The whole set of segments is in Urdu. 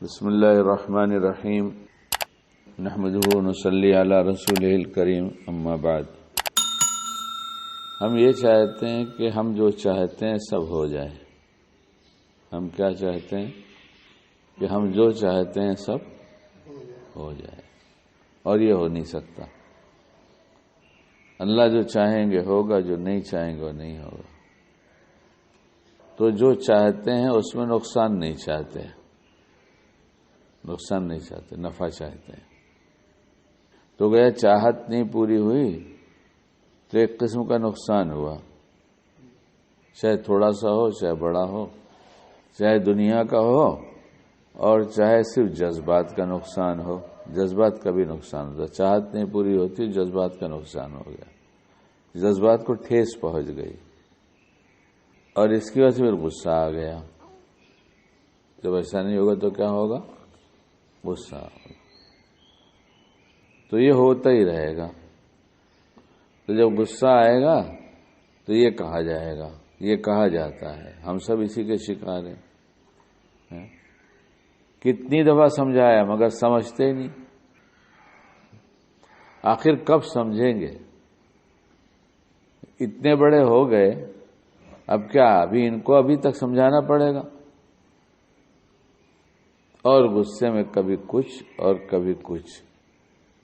بسم اللہ الرحمن الرحیم نحمدہ ونصلی علی رسولہ الکریم اما بعد۔ ہم یہ چاہتے ہیں کہ ہم جو چاہتے ہیں سب ہو جائے۔ ہم کیا چاہتے ہیں؟ کہ ہم جو چاہتے ہیں سب ہو جائے، اور یہ ہو نہیں سکتا۔ اللہ جو چاہیں گے ہوگا، جو نہیں چاہیں گے وہ نہیں ہوگا۔ تو جو چاہتے ہیں اس میں نقصان نہیں چاہتے، نقصان نہیں چاہتے، نفع چاہتے ہیں۔ تو گیا چاہت نہیں پوری ہوئی تو ایک قسم کا نقصان ہوا، چاہے تھوڑا سا ہو، چاہے بڑا ہو، چاہے دنیا کا ہو، اور چاہے صرف جذبات کا نقصان ہو۔ جذبات کا بھی نقصان ہوتا، چاہت نہیں پوری ہوتی، جذبات کا نقصان ہو گیا، جذبات کو ٹھیس پہنچ گئی، اور اس کی وجہ سے پھر غصہ آ گیا۔ جب ایسا نہیں ہوگا تو کیا ہوگا؟ غصہ ہوگا۔ تو یہ ہوتا ہی رہے گا۔ تو جب غصہ آئے گا تو یہ کہا جائے گا، یہ کہا جاتا ہے، ہم سب اسی کے شکار ہیں۔ کتنی دفعہ سمجھایا مگر سمجھتے ہی نہیں۔ آخر کب سمجھیں گے؟ اتنے بڑے ہو گئے، اب کیا ابھی ان کو ابھی تک سمجھانا پڑے گا؟ اور غصے میں کبھی کچھ اور کبھی کچھ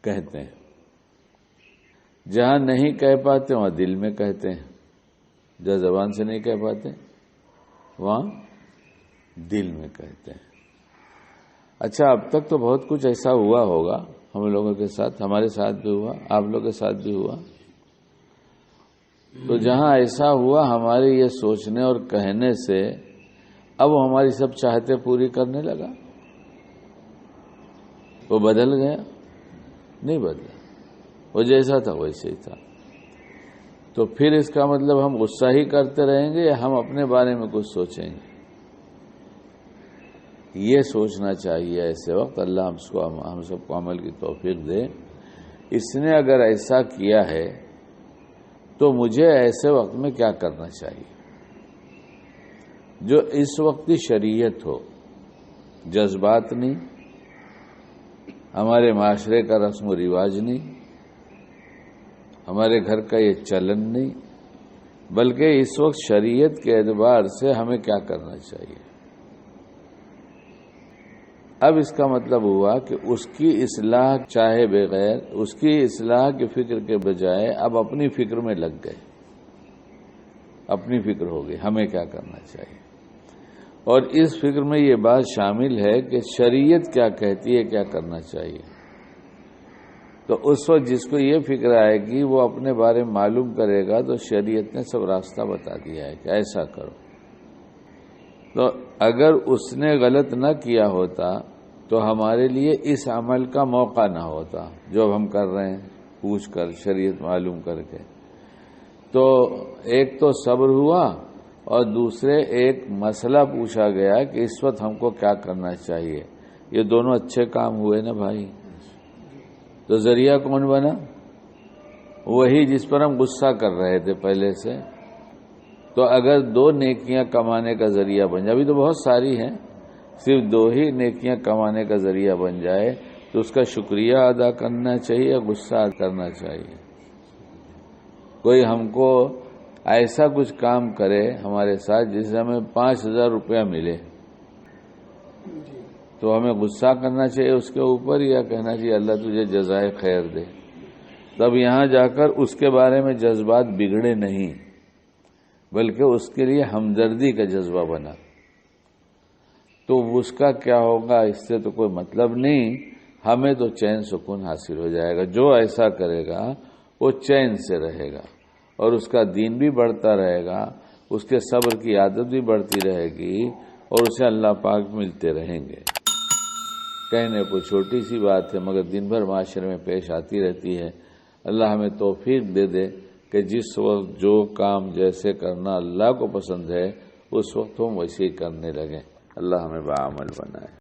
کہتے ہیں۔ جہاں نہیں کہہ پاتے وہاں دل میں کہتے ہیں، جہاں زبان سے نہیں کہہ پاتے وہاں دل میں کہتے ہیں۔ اچھا، اب تک تو بہت کچھ ایسا ہوا ہوگا ہم لوگوں کے ساتھ، ہمارے ساتھ بھی ہوا، آپ لوگوں کے ساتھ بھی ہوا۔ تو جہاں ایسا ہوا، ہمارے یہ سوچنے اور کہنے سے اب وہ ہماری سب چاہتے پوری کرنے لگا۔ وہ بدل گیا؟ نہیں بدلا، وہ جیسا تھا ویسے ہی تھا۔ تو پھر اس کا مطلب ہم غصہ ہی کرتے رہیں گے یا ہم اپنے بارے میں کچھ سوچیں گے؟ یہ سوچنا چاہیے ایسے وقت۔ اللہ ہم سب کو عمل کی توفیق دے۔ اس نے اگر ایسا کیا ہے تو مجھے ایسے وقت میں کیا کرنا چاہیے؟ جو اس وقت کی شریعت ہو، جذبات نہیں، ہمارے معاشرے کا رسم و رواج نہیں، ہمارے گھر کا یہ چلن نہیں، بلکہ اس وقت شریعت کے اعتبار سے ہمیں کیا کرنا چاہیے۔ اب اس کا مطلب ہوا کہ اس کی اصلاح چاہے بغیر، اس کی اصلاح کی فکر کے بجائے اب اپنی فکر میں لگ گئے، اپنی فکر ہو گئی ہمیں کیا کرنا چاہیے۔ اور اس فکر میں یہ بات شامل ہے کہ شریعت کیا کہتی ہے، کیا کرنا چاہیے۔ تو اس وقت جس کو یہ فکر آئے گی وہ اپنے بارے میں معلوم کرے گا، تو شریعت نے سب راستہ بتا دیا ہے کہ ایسا کرو۔ تو اگر اس نے غلط نہ کیا ہوتا تو ہمارے لیے اس عمل کا موقع نہ ہوتا جو اب ہم کر رہے ہیں، پوچھ کر شریعت معلوم کر کے۔ تو ایک تو صبر ہوا، اور دوسرے ایک مسئلہ پوچھا گیا کہ اس وقت ہم کو کیا کرنا چاہیے۔ یہ دونوں اچھے کام ہوئے نا بھائی۔ تو ذریعہ کون بنا؟ وہی جس پر ہم غصہ کر رہے تھے پہلے سے۔ تو اگر دو نیکیاں کمانے کا ذریعہ بن جائے، ابھی تو بہت ساری ہیں، صرف دو ہی نیکیاں کمانے کا ذریعہ بن جائے تو اس کا شکریہ ادا کرنا چاہیے، غصہ کرنا چاہیے۔ کوئی ہم کو ایسا کچھ کام کرے ہمارے ساتھ جس سے ہمیں 5000 روپیہ ملے، تو ہمیں غصہ کرنا چاہیے اس کے اوپر، یا کہنا چاہیے اللہ تجھے جزائے خیر دے؟ تب یہاں جا کر اس کے بارے میں جذبات بگڑے نہیں، بلکہ اس کے لیے ہمدردی کا جذبہ بنا۔ تو اس کا کیا ہوگا؟ اس سے تو کوئی مطلب نہیں، ہمیں تو چین سکون حاصل ہو جائے گا۔ جو ایسا کرے گا وہ چین سے رہے گا، اور اس کا دین بھی بڑھتا رہے گا، اس کے صبر کی عادت بھی بڑھتی رہے گی، اور اسے اللہ پاک ملتے رہیں گے۔ کہنے کو چھوٹی سی بات ہے مگر دن بھر معاشرے میں پیش آتی رہتی ہے۔ اللہ ہمیں توفیق دے دے کہ جس وقت جو کام جیسے کرنا اللہ کو پسند ہے اس وقت ہم ویسے ہی کرنے لگیں۔ اللہ ہمیں باعمل بنائے۔